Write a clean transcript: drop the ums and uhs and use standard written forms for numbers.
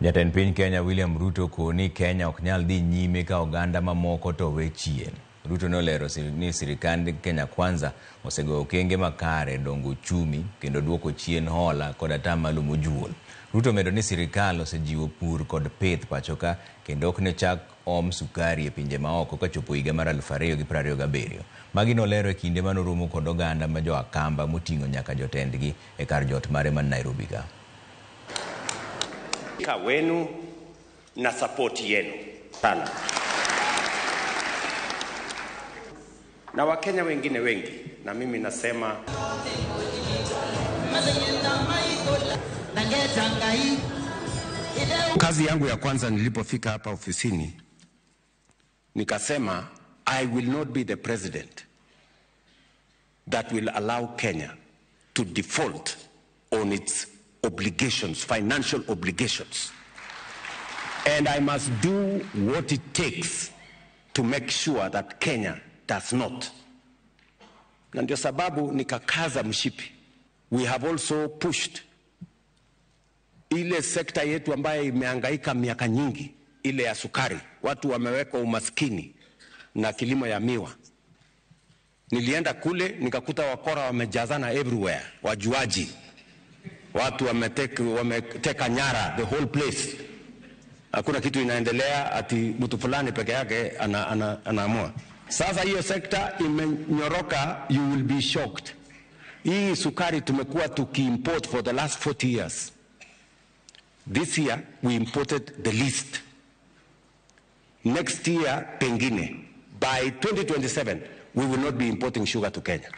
Jatend piny Kenya William Ruto koni Kenya ok nyal dhi nyime ka oganda mamoko to we chien. Ruto nolero ni sirikand Kenya Kwanza osego okenge makare dongo uchumi kendo duoko chien hola kod atamalo mojuol. Ruto medo ni sirikal osejiwo pur kod pith pachoka kendo ok ne chak om sukari e pinje maoko kachopo higa mar 2027. Magi nolero e kinde manoromo kod oganda ma jo Akamba moting'o nyaka jotendgi e kar jot mare man Nairobi ka. Wenu na support yenu sana. Na Wakenya wengine wengi, na mimi nasema kazi yangu ya kwanza nilipofika hapa ofisini nikasema I will not be the president that will allow Kenya to default on its obligations, financial obligations. And I must do what it takes to make sure that Kenya does not. Na ndio sababu nikakaza mshipi. We have also pushed ile sekta yetu ambayo imehangaika miaka nyingi, ile ya sukari. Watu wamewekwa umaskini na kilimo ya miwa. Nilienda kule nikakuta wakora wamejazana everywhere, wajuaji. Watu wameteka nyara the whole place. Hakuna kitu inaendelea ati mtu fulani peke yake anaamua. Sasa hiyo sekta imenyoroka, you will be shocked. Hii sukari tumekuwa tukiimport for the last 40 years. This year we imported the least. Next year pengine. By 2027 we will not be importing sugar to Kenya.